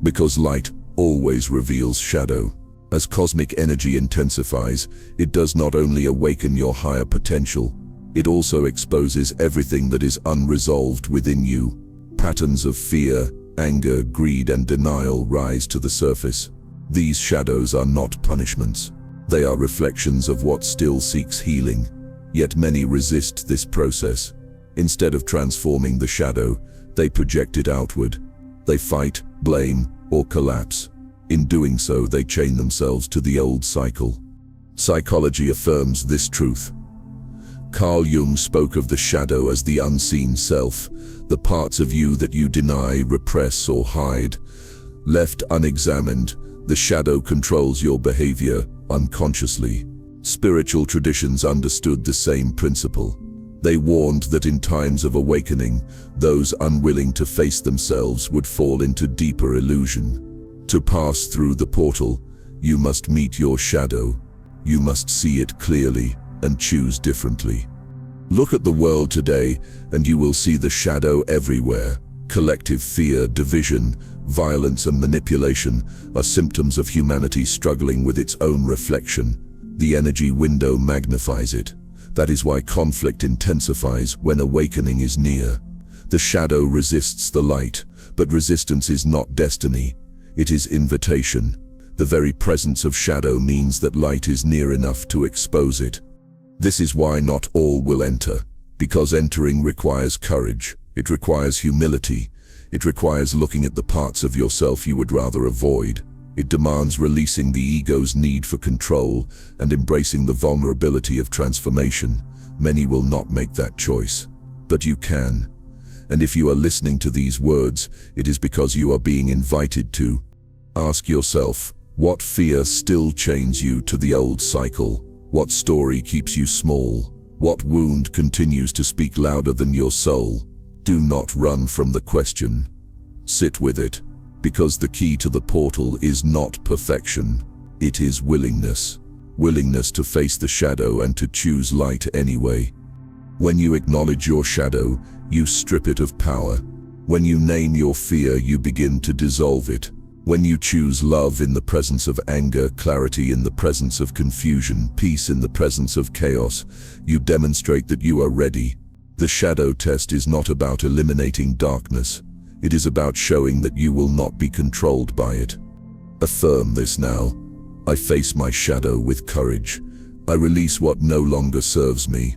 Because light always reveals shadow. As cosmic energy intensifies, it does not only awaken your higher potential, it also exposes everything that is unresolved within you. Patterns of fear, anger, greed, and denial rise to the surface. These shadows are not punishments. They are reflections of what still seeks healing. Yet many resist this process. Instead of transforming the shadow, they project it outward. They fight, blame, or collapse. In doing so, they chain themselves to the old cycle. Psychology affirms this truth. Carl Jung spoke of the shadow as the unseen self, the parts of you that you deny, repress, or hide. Left unexamined, the shadow controls your behavior unconsciously. Spiritual traditions understood the same principle. They warned that in times of awakening, those unwilling to face themselves would fall into deeper illusion. To pass through the portal, you must meet your shadow. You must see it clearly and choose differently. Look at the world today, and you will see the shadow everywhere. Collective fear, division, violence, and manipulation are symptoms of humanity struggling with its own reflection. The energy window magnifies it. That is why conflict intensifies when awakening is near. The shadow resists the light, but resistance is not destiny. It is invitation. The very presence of shadow means that light is near enough to expose it. This is why not all will enter, because entering requires courage. It requires humility. It requires looking at the parts of yourself you would rather avoid. It demands releasing the ego's need for control and embracing the vulnerability of transformation. Many will not make that choice, but you can. And if you are listening to these words, it is because you are being invited to. Ask yourself, what fear still chains you to the old cycle? What story keeps you small? What wound continues to speak louder than your soul? Do not run from the question. Sit with it, because the key to the portal is not perfection. It is willingness. Willingness to face the shadow and to choose light anyway. When you acknowledge your shadow, you strip it of power. When you name your fear, you begin to dissolve it. When you choose love in the presence of anger, clarity in the presence of confusion, peace in the presence of chaos, you demonstrate that you are ready. The shadow test is not about eliminating darkness. It is about showing that you will not be controlled by it. Affirm this now. I face my shadow with courage. I release what no longer serves me.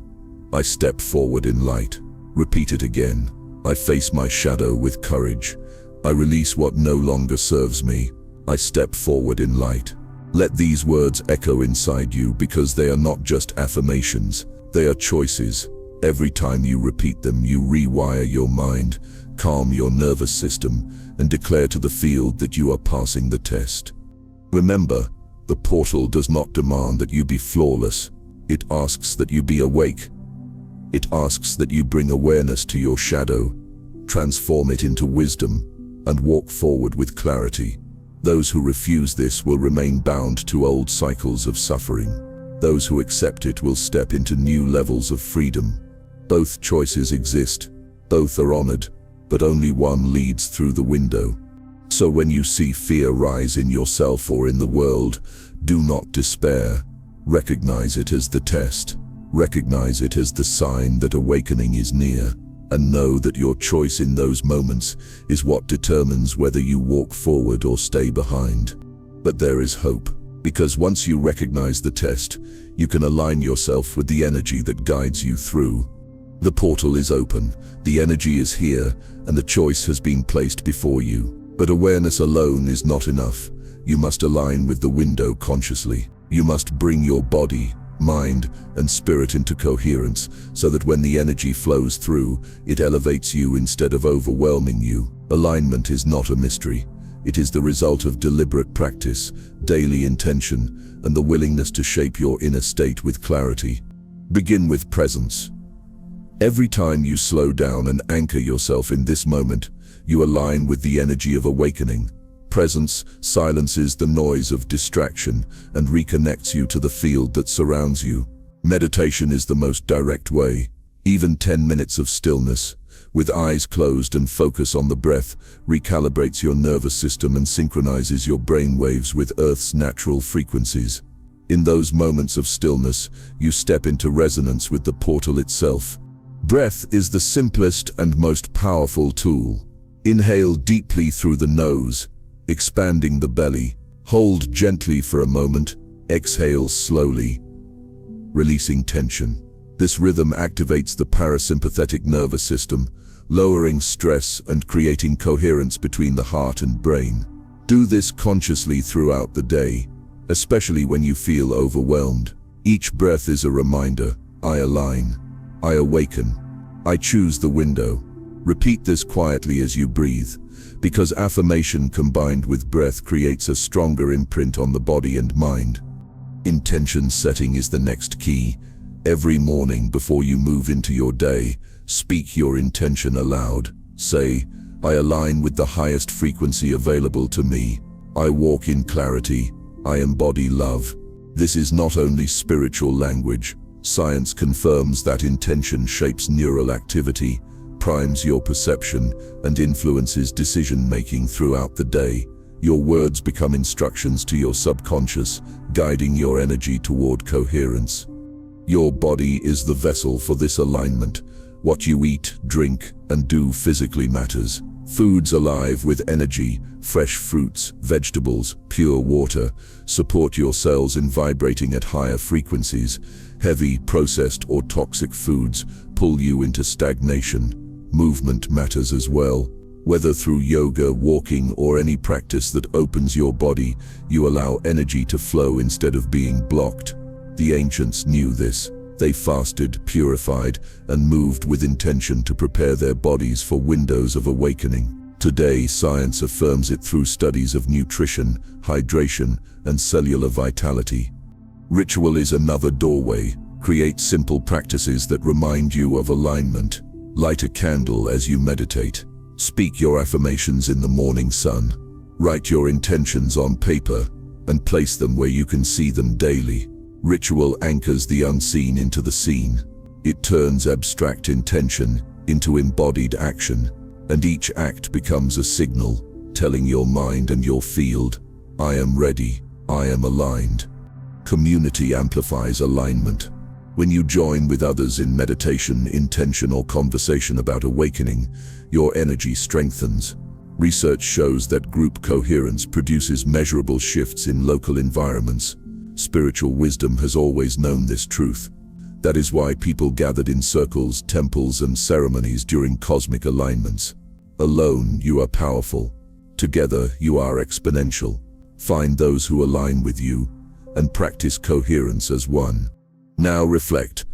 I step forward in light. Repeat it again. I face my shadow with courage. I release what no longer serves me. I step forward in light. Let these words echo inside you, because they are not just affirmations, they are choices. Every time you repeat them, you rewire your mind, calm your nervous system, and declare to the field that you are passing the test. Remember, the portal does not demand that you be flawless. It asks that you be awake. It asks that you bring awareness to your shadow, transform it into wisdom, and walk forward with clarity. Those who refuse this will remain bound to old cycles of suffering. Those who accept it will step into new levels of freedom. Both choices exist, both are honored, but only one leads through the window. So when you see fear rise in yourself or in the world, do not despair. Recognize it as the test. Recognize it as the sign that awakening is near. And know that your choice in those moments is what determines whether you walk forward or stay behind. But there is hope, because once you recognize the test, you can align yourself with the energy that guides you through. The portal is open, the energy is here, and the choice has been placed before you. But awareness alone is not enough. You must align with the window consciously. You must bring your body, mind, and spirit into coherence, so that when the energy flows through, it elevates you instead of overwhelming you. Alignment is not a mystery. It is the result of deliberate practice, daily intention, and the willingness to shape your inner state with clarity. Begin with presence. Every time you slow down and anchor yourself in this moment, you align with the energy of awakening. Presence silences the noise of distraction and reconnects you to the field that surrounds you. Meditation is the most direct way. Even 10 minutes of stillness, with eyes closed and focus on the breath, recalibrates your nervous system and synchronizes your brain waves with Earth's natural frequencies. In those moments of stillness, you step into resonance with the portal itself. Breath is the simplest and most powerful tool. Inhale deeply through the nose, expanding the belly. Hold gently for a moment. Exhale slowly, releasing tension. This rhythm activates the parasympathetic nervous system, lowering stress and creating coherence between the heart and brain. Do this consciously throughout the day, especially when you feel overwhelmed. Each breath is a reminder. I align. I awaken. I choose the window. Repeat this quietly as you breathe, because affirmation combined with breath creates a stronger imprint on the body and mind. Intention setting is the next key. Every morning before you move into your day, speak your intention aloud. Say, I align with the highest frequency available to me. I walk in clarity. I embody love. This is not only spiritual language. Science confirms that intention shapes neural activity, primes your perception, and influences decision-making throughout the day. Your words become instructions to your subconscious, guiding your energy toward coherence. Your body is the vessel for this alignment. What you eat, drink, and do physically matters. Foods alive with energy, fresh fruits, vegetables, pure water, support your cells in vibrating at higher frequencies. Heavy, processed, or toxic foods pull you into stagnation. Movement matters as well. Whether through yoga, walking, or any practice that opens your body, you allow energy to flow instead of being blocked. The ancients knew this. They fasted, purified, and moved with intention to prepare their bodies for windows of awakening. Today, science affirms it through studies of nutrition, hydration, and cellular vitality. Ritual is another doorway. Create simple practices that remind you of alignment. Light a candle as you meditate. Speak your affirmations in the morning sun. Write your intentions on paper and place them where you can see them daily. Ritual anchors the unseen into the seen. It turns abstract intention into embodied action, and each act becomes a signal, telling your mind and your field, I am ready, I am aligned. Community amplifies alignment. When you join with others in meditation, intention, or conversation about awakening, your energy strengthens. Research shows that group coherence produces measurable shifts in local environments. Spiritual wisdom has always known this truth. That is why people gathered in circles, temples, and ceremonies during cosmic alignments. Alone, you are powerful. Together, you are exponential. Find those who align with you and practice coherence as one. Now reflect.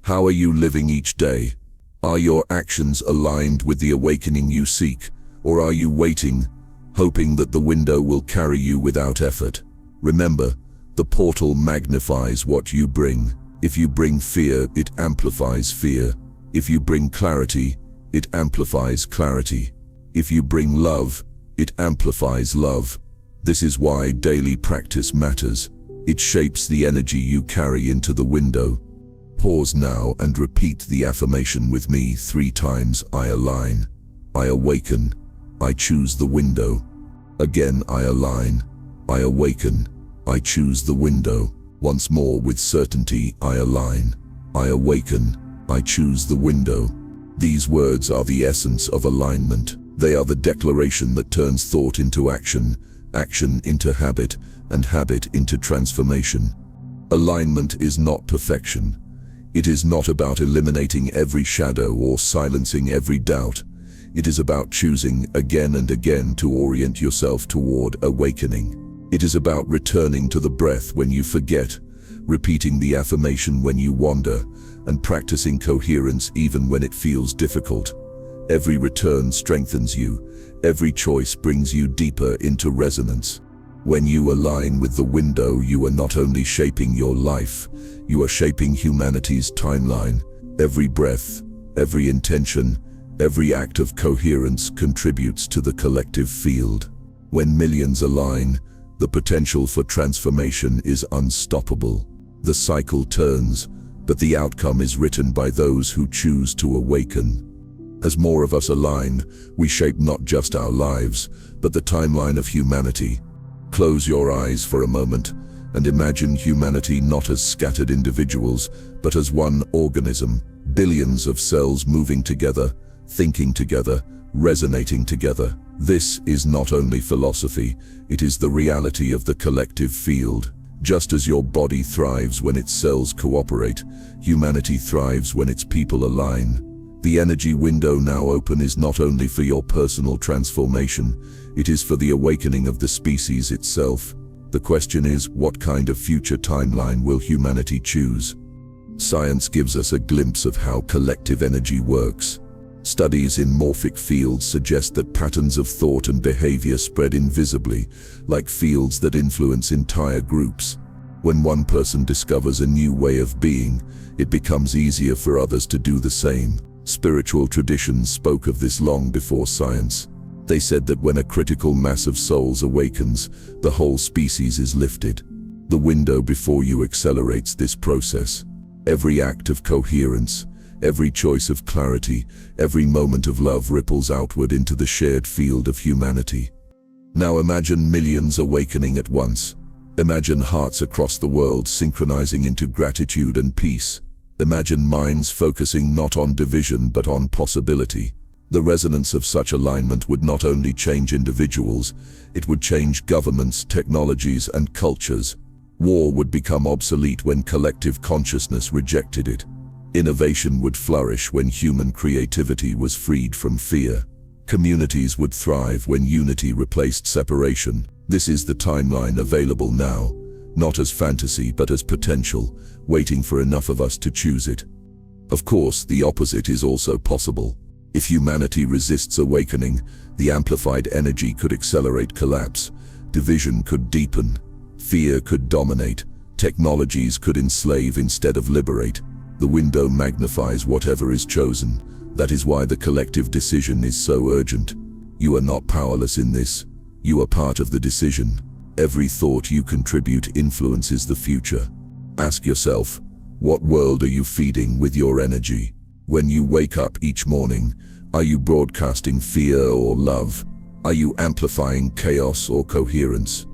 How are you living each day? Are your actions aligned with the awakening you seek, or are you waiting, hoping that the window will carry you without effort? Remember, the portal magnifies what you bring. If you bring fear, it amplifies fear. If you bring clarity, it amplifies clarity. If you bring love, it amplifies love. This is why daily practice matters. It shapes the energy you carry into the window. Pause now and repeat the affirmation with me 3 times. I align. I awaken. I choose the window. Again, I align. I awaken. I choose the window. Once more with certainty, I align. I awaken. I choose the window. These words are the essence of alignment. They are the declaration that turns thought into action, action into habit, and habit into transformation. Alignment is not perfection. It is not about eliminating every shadow or silencing every doubt. It is about choosing again and again to orient yourself toward awakening. It is about returning to the breath when you forget, repeating the affirmation when you wander, and practicing coherence even when it feels difficult. Every return strengthens you. Every choice brings you deeper into resonance. When you align with the window, you are not only shaping your life, you are shaping humanity's timeline. Every breath, every intention, every act of coherence contributes to the collective field. When millions align, the potential for transformation is unstoppable. The cycle turns, but the outcome is written by those who choose to awaken. As more of us align, we shape not just our lives, but the timeline of humanity. Close your eyes for a moment and imagine humanity not as scattered individuals, but as one organism, billions of cells moving together, thinking together, resonating together. This is not only philosophy, it is the reality of the collective field. Just as your body thrives when its cells cooperate, humanity thrives when its people align. The energy window now open is not only for your personal transformation, it is for the awakening of the species itself. The question is, what kind of future timeline will humanity choose? Science gives us a glimpse of how collective energy works. Studies in morphic fields suggest that patterns of thought and behavior spread invisibly, like fields that influence entire groups. When one person discovers a new way of being, it becomes easier for others to do the same. Spiritual traditions spoke of this long before science. They said that when a critical mass of souls awakens, the whole species is lifted. The window before you accelerates this process. Every act of coherence, every choice of clarity, every moment of love ripples outward into the shared field of humanity. Now imagine millions awakening at once. Imagine hearts across the world synchronizing into gratitude and peace. Imagine minds focusing not on division but on possibility. The resonance of such alignment would not only change individuals, it would change governments, technologies, and cultures. War would become obsolete when collective consciousness rejected it. Innovation would flourish when human creativity was freed from fear. Communities would thrive when unity replaced separation. This is the timeline available now, not as fantasy but as potential, waiting for enough of us to choose it. Of course, the opposite is also possible. If humanity resists awakening, the amplified energy could accelerate collapse, division could deepen, fear could dominate, technologies could enslave instead of liberate. The window magnifies whatever is chosen. That is why the collective decision is so urgent. You are not powerless in this. You are part of the decision. Every thought you contribute influences the future. Ask yourself, what world are you feeding with your energy? When you wake up each morning, are you broadcasting fear or love? Are you amplifying chaos or coherence?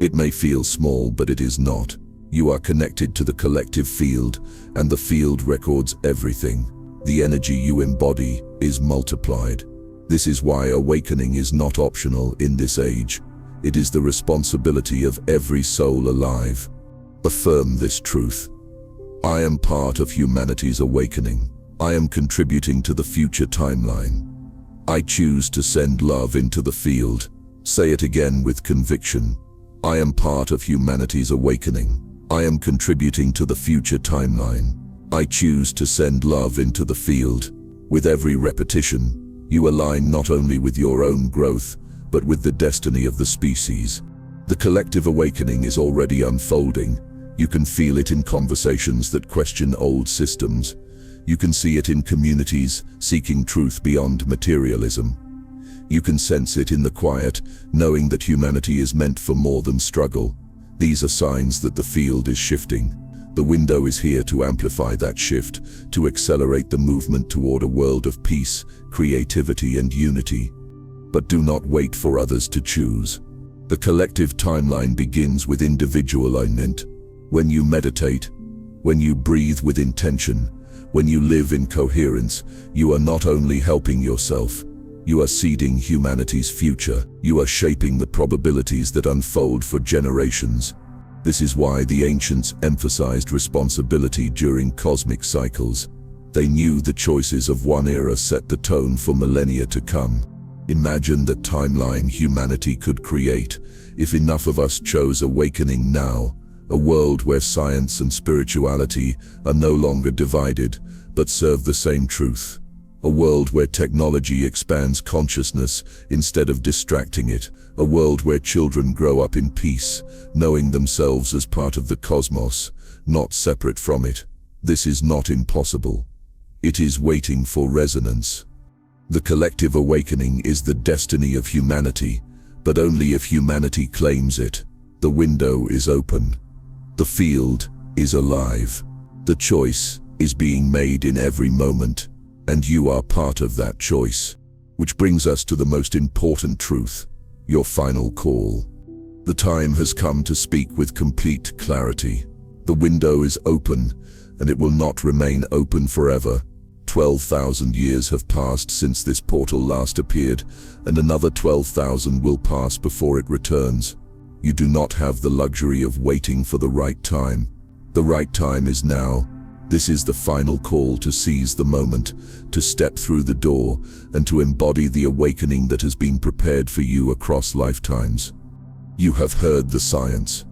It may feel small, but it is not. You are connected to the collective field, and the field records everything. The energy you embody is multiplied. This is why awakening is not optional in this age. It is the responsibility of every soul alive. Affirm this truth. I am part of humanity's awakening. I am contributing to the future timeline. I choose to send love into the field. Say it again with conviction. I am part of humanity's awakening. I am contributing to the future timeline. I choose to send love into the field. With every repetition, you align not only with your own growth, but with the destiny of the species. The collective awakening is already unfolding. You can feel it in conversations that question old systems. You can see it in communities seeking truth beyond materialism. You can sense it in the quiet, knowing that humanity is meant for more than struggle. These are signs that the field is shifting. The window is here to amplify that shift, to accelerate the movement toward a world of peace, creativity, and unity. But do not wait for others to choose. The collective timeline begins with individual alignment. When you meditate, when you breathe with intention, when you live in coherence, you are not only helping yourself, you are seeding humanity's future. You are shaping the probabilities that unfold for generations. This is why the ancients emphasized responsibility during cosmic cycles. They knew the choices of one era set the tone for millennia to come. Imagine the timeline humanity could create if enough of us chose awakening now, a world where science and spirituality are no longer divided, but serve the same truth. A world where technology expands consciousness instead of distracting it. A world where children grow up in peace, knowing themselves as part of the cosmos, not separate from it. This is not impossible. It is waiting for resonance. The collective awakening is the destiny of humanity, but only if humanity claims it. The window is open. The field is alive. The choice is being made in every moment, and you are part of that choice. Which brings us to the most important truth, your final call. The time has come to speak with complete clarity. The window is open, and it will not remain open forever. 12,000 years have passed since this portal last appeared, and another 12,000 will pass before it returns. You do not have the luxury of waiting for the right time. The right time is now. This is the final call to seize the moment, to step through the door, and to embody the awakening that has been prepared for you across lifetimes. You have heard the science.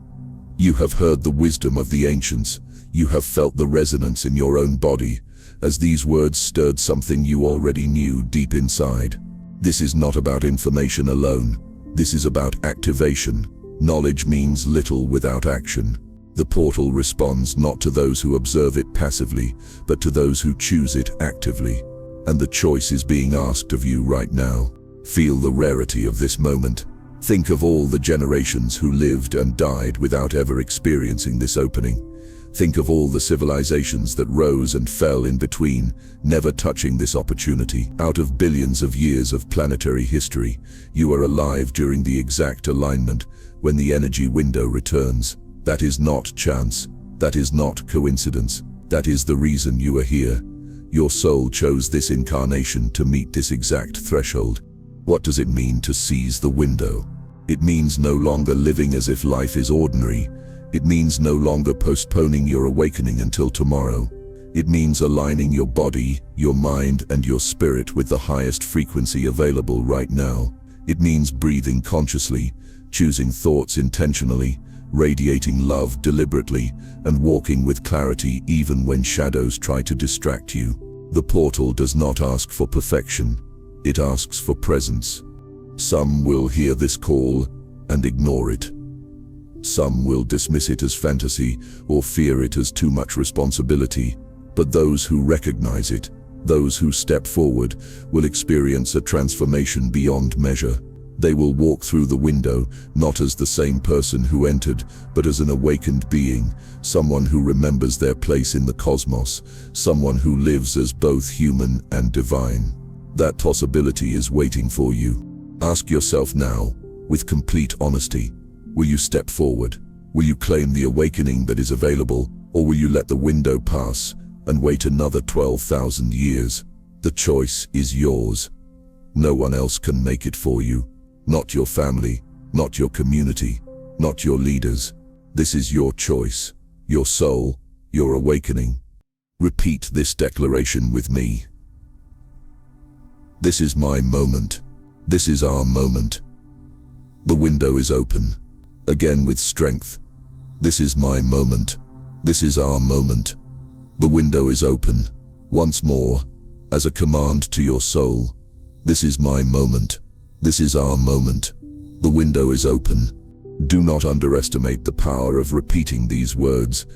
You have heard the wisdom of the ancients. You have felt the resonance in your own body, as these words stirred something you already knew deep inside. This is not about information alone. This is about activation. Knowledge means little without action. The portal responds not to those who observe it passively, but to those who choose it actively. And the choice is being asked of you right now. Feel the rarity of this moment. Think of all the generations who lived and died without ever experiencing this opening. Think of all the civilizations that rose and fell in between, never touching this opportunity. Out of billions of years of planetary history, you are alive during the exact alignment when the energy window returns. That is not chance. That is not coincidence. That is the reason you are here. Your soul chose this incarnation to meet this exact threshold. What does it mean to seize the window? It means no longer living as if life is ordinary. It means no longer postponing your awakening until tomorrow. It means aligning your body, your mind, and your spirit with the highest frequency available right now. It means breathing consciously, choosing thoughts intentionally, radiating love deliberately, and walking with clarity even when shadows try to distract you. The portal does not ask for perfection. It asks for presence. Some will hear this call and ignore it. Some will dismiss it as fantasy or fear it as too much responsibility. But those who recognize it, those who step forward, will experience a transformation beyond measure. They will walk through the window, not as the same person who entered, but as an awakened being, someone who remembers their place in the cosmos, someone who lives as both human and divine. That possibility is waiting for you. Ask yourself now, with complete honesty, will you step forward? Will you claim the awakening that is available, or will you let the window pass and wait another 12,000 years? The choice is yours. No one else can make it for you. Not your family, not your community, not your leaders. This is your choice, your soul, your awakening. Repeat this declaration with me. This is my moment. This is our moment. The window is open. Again with strength. This is my moment. This is our moment. The window is open. Once more, as a command to your soul. This is my moment. This is our moment. The window is open. Do not underestimate the power of repeating these words.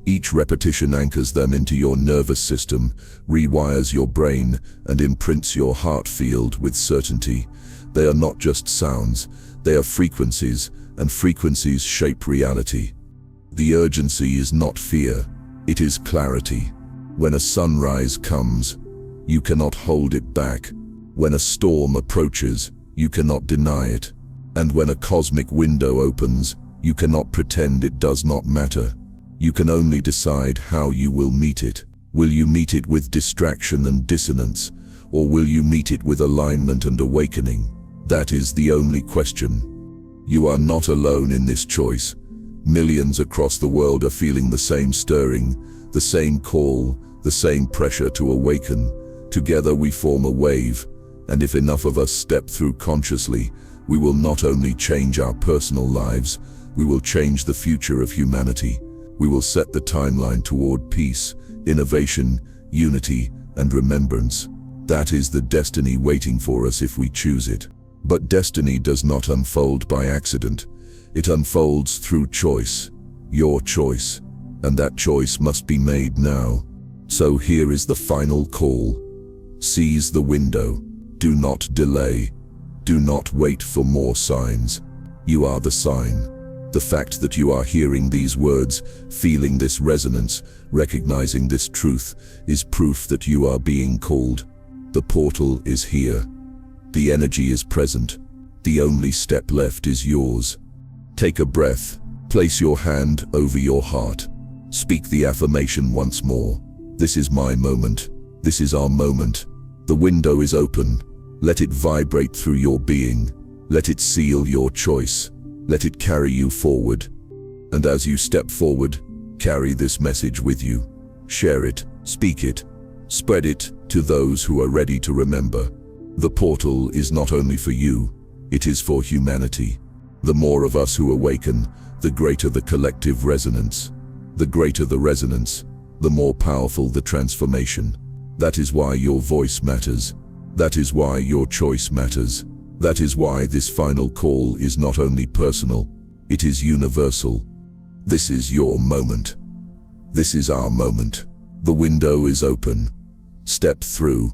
Each repetition anchors them into your nervous system, rewires your brain, and imprints your heart field with certainty. They are not just sounds, they are frequencies, and frequencies shape reality. The urgency is not fear, it is clarity. When a sunrise comes, you cannot hold it back. When a storm approaches, you cannot deny it. And when a cosmic window opens, you cannot pretend it does not matter. You can only decide how you will meet it. Will you meet it with distraction and dissonance, or will you meet it with alignment and awakening? That is the only question. You are not alone in this choice. Millions across the world are feeling the same stirring, the same call, the same pressure to awaken. Together we form a wave, and if enough of us step through consciously, we will not only change our personal lives, we will change the future of humanity. We will set the timeline toward peace, innovation, unity, and remembrance. That is the destiny waiting for us if we choose it. But destiny does not unfold by accident. It unfolds through choice, your choice, and that choice must be made now. So here is the final call. Seize the window. Do not delay. Do not wait for more signs. You are the sign. The fact that you are hearing these words, feeling this resonance, recognizing this truth, is proof that you are being called. The portal is here. The energy is present. The only step left is yours. Take a breath. Place your hand over your heart. Speak the affirmation once more. This is my moment. This is our moment. The window is open. Let it vibrate through your being. Let it seal your choice. Let it carry you forward. And as you step forward, carry this message with you. Share it, speak it, spread it to those who are ready to remember. The portal is not only for you, it is for humanity. The more of us who awaken, the greater the collective resonance. The greater the resonance, the more powerful the transformation. That is why your voice matters. That is why your choice matters. That is why this final call is not only personal, it is universal. This is your moment. This is our moment. The window is open. Step through.